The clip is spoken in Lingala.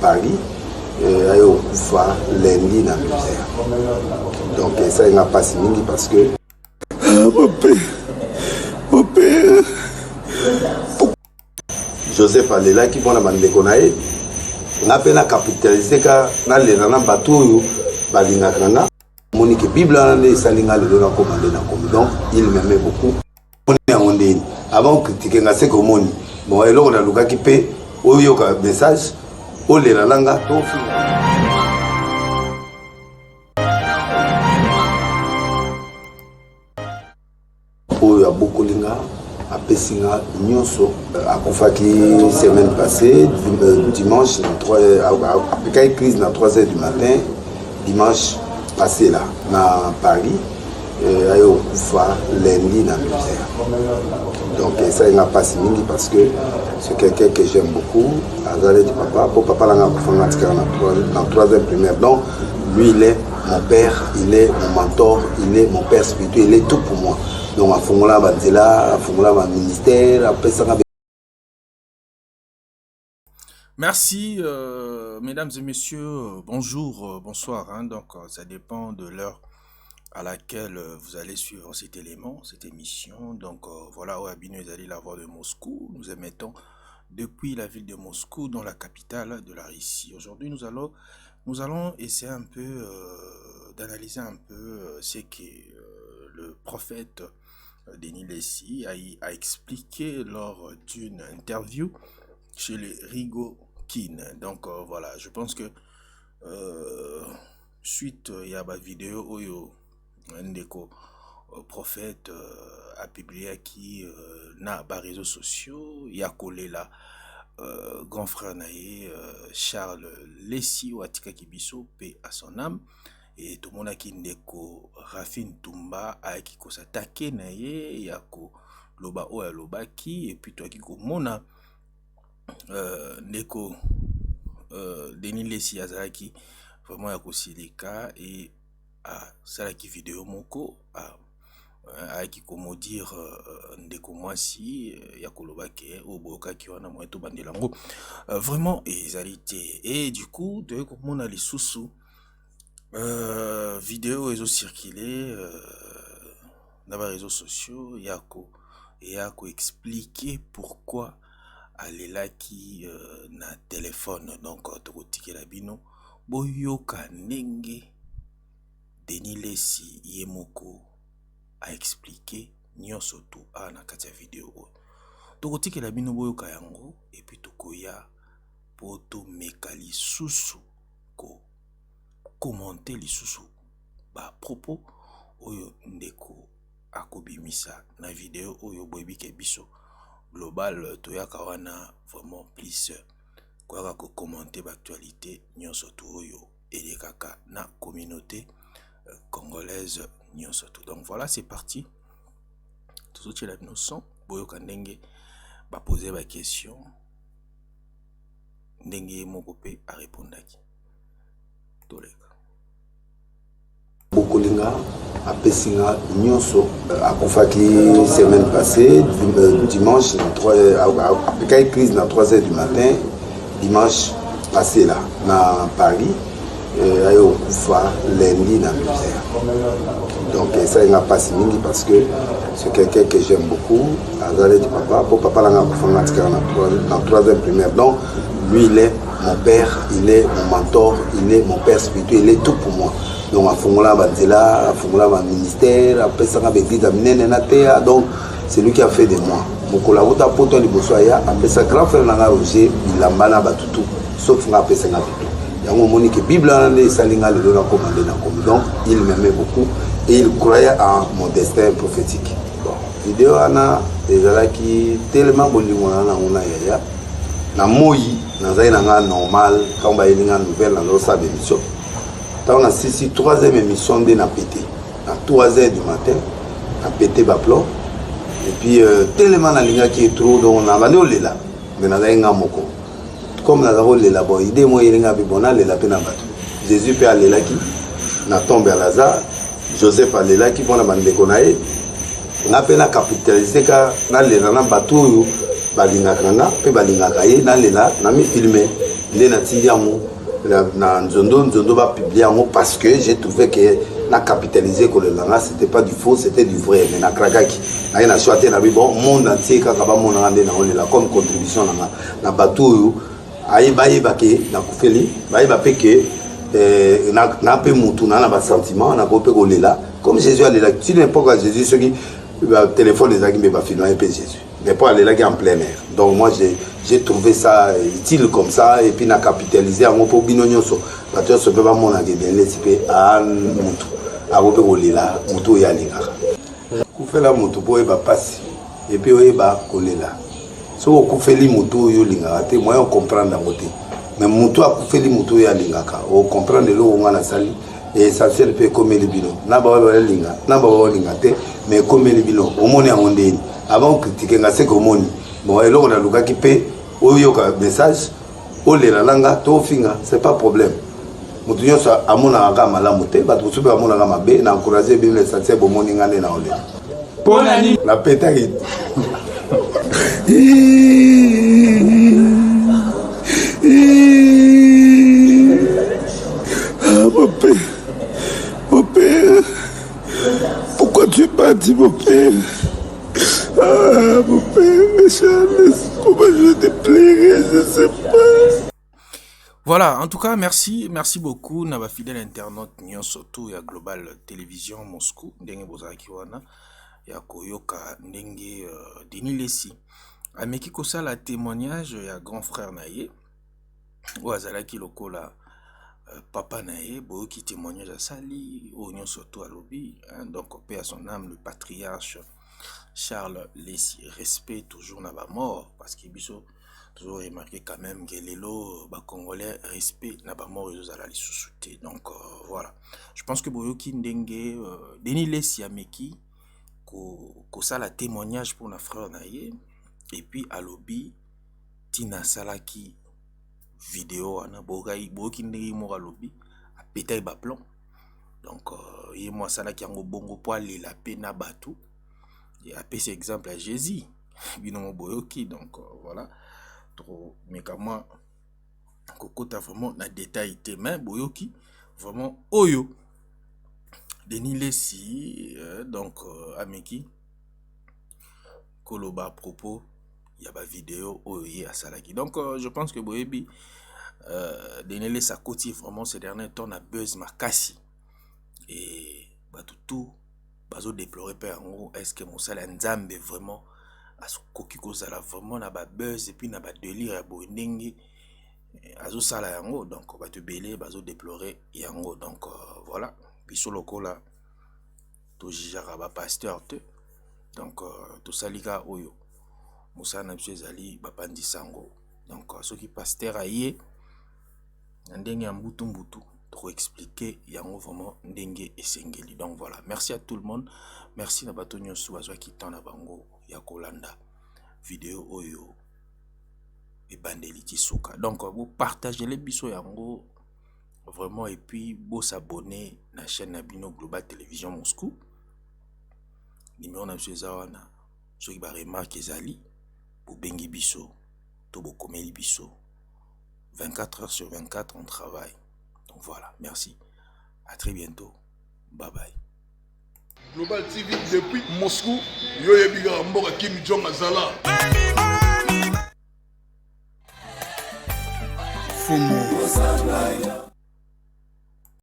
Paris ayo kufa lundi na misère. Donc ça il n'a pas signé parce que mon père Joseph Alela qui bon na bandeko na ye na pena capitaliser ka na lela na bateau balinga kana monique Bible na ne salinga le na commander na comme donc il m'aimait beaucoup. On est en ligne avant critiquer nga c'est comme on bon et là on a luka qui paie oyo ka message o lela langa to oyo beaucoup linga a Pessinga Nyonso a Koufaki semaine passée dimanche à crise à 3h du matin dimanche passé là à Paris a eu Koufa lundi dans misère. Donc ça il n'a pas signé parce que c'est quelqu'un que j'aime beaucoup Azalé du papa pour papa là en troisième primaire. Donc lui il est mon père, il est mon mentor, il est mon père spirituel, il est tout pour moi. Donc à Fongola Banzela, à Fongola ministère, après ça. Merci, mesdames et messieurs, bonjour, bonsoir. Hein, donc ça dépend de l'heure à laquelle vous allez suivre cet élément, cette émission. Donc voilà, au Abino, vous allez la voix de Moscou. Nous émettons depuis la ville de Moscou, dans la capitale de la Russie. Aujourd'hui, nous allons essayer un peu d'analyser un peu ce que le prophète Denis Lessi a expliqué lors d'une interview chez les Rigo Kin. Donc voilà, je pense que suite il y a une vidéo où un prophète a publié qui n'a pas réseaux sociaux, il y a collé là grand frère naïe Charles Lessi ou Atika Kibiso, paix à son âme. Et tout le monde a qui ndeko Rafin Tumba a qui ko s'attaquer naïe yako loba o loba qui et puis toi qui ko mona ndeko Denis Lessi azaki vraiment yako silika et a ça qui vidéo moko a qui comment dire ndeko mwasi yako loba ke oboka ki wana moto bandelango vraiment ezalité et du coup de ko mona les sous vidéo ils ont circulé dans les réseaux sociaux yako expliquer pourquoi aller là qui na téléphone donc tokotiki la bino boyoka ndenge Denis Lessi yemoko a expliqué nyonso tout na kati ya vidéo tokotiki la bino boyoka yango et puis tokoya poto mekali susu ko commenter les sous ba propos oyo ndeko akobimisa na vidéo oyo boyebi ke biso global toyaka wana vraiment plus quoi ko commenter l'actualité nyonso to oyo elekaka na communauté congolaise nyonso to. Donc voilà, c'est parti. Tout ce qui est la notion boyoka ndenge ba poser ba question ndenge moko pe a répondaki toleka Bokolinga a Pessinga Nyonso a Koufaki semaine passée dimanche à crise à 3h du matin dimanche passé là à Paris a eu Koufa lundi dans misère. Donc ça il n'a pas signé parce que c'est quelqu'un que j'aime beaucoup Azalé du papa pour papa là en troisième primaire. Donc lui il est mon père, il est mon mentor, il est mon père spirituel, il est tout pour moi. Donc à Fongola Banzela, à Fongola ministère, après ça donc c'est lui qui a fait de moi. Mon collaborateur pour toi après ça grand frère Nanga Roger, il a mbana batutu, sauf nga après ça nga tutu. Yango monique Bible na ne salinga le na commander na comme donc il m'aimait beaucoup et il croyait en mon destin prophétique. Bon, vidéo ana ezala qui tellement bolingo na ona yaya na moi na zaina nga normal quand ba yelinga nouvelle na losa d'émission. Dans la 3e émission de na pété à 3h du matin à pété baplon et puis tellement la ligne qui est trop donc on a valé là mais na nga moko comme na rôle là bon idée moi iringa bi bona le la pena bato Jésus peut aller là qui na tombe à Lazare Joseph aller là qui bona bandeko nae na pena capitaliser ka na le na bato balinga kana pe balinga kaye na le là na mi filmer nde natindi yango na nzondo va publier yango parce que j'ai trouvé que na capitaliser kolelanga c'était pas du faux, c'était du vrai. Mais na krakaki naye na choix te na bi bon monde entier kaka bamonanga nde na olela comme contribution na bato oyo ayeba ke nakufeli bayeba mpe ke na mpe mutu na basentiment na mpe kolela comme Jésus alela ti n'importe quoi Jésus soki téléphone ezalaki mpe bafilmaki mpe Jésus mais pas alelaki en plein air. Donc moi j'ai trouvé ça utile comme ça et puis na capitaliser yango mpo bino nyonso bato nyonso mpe bamonaka ebenleti mpe mutu ako mpe kolela mutu oyo alingaka kufela mutu mpo oyeba mpasi epuis oyeba kolela soki okufeli mutu oyo olingaka te moyen ocomprendre yango te mais mutu akufeli mutu oyo alingaka ocomprendre eloko nga nasali essentiel mpe ekomeli bino na balinga na balinga te mais ekomeli bino omoni yango ndeni avant okritike nga seke omoni bon eloko nalukaki mpe oyoka message olela nanga to ofinga c'est pas problème mutu nyonso amonaka kaka malamu te bato mosusu mpe bamonaka mabe na encourage bino essentiel bomoni nga nde na olela ponani napetaki mon père, pourquoi tu es parti, mon père? Ah, mon père, mes Charles, comment je te plairai, je sais pas. Voilà, en tout cas, merci beaucoup, Naba fidèle internaute, Nyon Soto, ya Global Télévision Moscou, Ndenge Bozaki wana, ya Koyoka, Ndenge Denis Lessi. Ameki kosala témoignage ya grand frère naye, ou azalaki lokola papa naye, boyoki témoignage à Sali, Nyon Soto à lobby, donc paix à son âme, le patriarche Charles Lessi, respect toujours na ba mort, parce qu'il biso toujours remarqué quand même que les lots Congolais respect n'a pas mort aux ala sous-souté. Donc voilà, je pense que boyoki ndenge Denis Lessi ameki ko ça la témoignage pour na frère naye et puis à lobby Tina Salaki vidéo ana boyoki ndenge mo lobby a pété ba plan. Donc et moi Salaki yango bongo poil la pena batou et a pèse exemple à Jésus bino boyoki donc voilà. Trop mais comme moi kokota vraiment na détail te mais boyoki vraiment oyo Denis Lessi donc ameki koloba à propos il y a ba vidéo oyo à salaki donc je pense que boyebi Denis Lessi a côté vraiment ces derniers temps na buzz makasi et ba tout bazo déplorer pe en est-ce que mosala nzambe vraiment asokoki kozala vraiment na ba buzz et puis na ba délire ya boningi azo sala yango donc ba te belé bazo déplorer yango donc voilà biso lokola to jijaka ba pasteur te donc to salika oyo mosala na biso ezali ba pandisango donc soki pasteur aye ndenge ya mbutu trop expliquer yango vraiment ndenge esengeli donc voilà merci à tout le monde merci na bato nyonso bazwa kitan na bango ya kolanda vidéo oyo et bandeliti suka donc vous partagez les biso yango vraiment et puis vous s'abonner na chaîne Nabino Global Télévision Moscou numéro na biso zawana soki ba remarque ezali pour bengi biso to bokomeli biso 24 heures sur 24 on travaille. Donc voilà, merci. À très bientôt. Bye bye. Global TV depuis Moscou, Yoye Biga Mboka Kim Jong Azala. Fumo.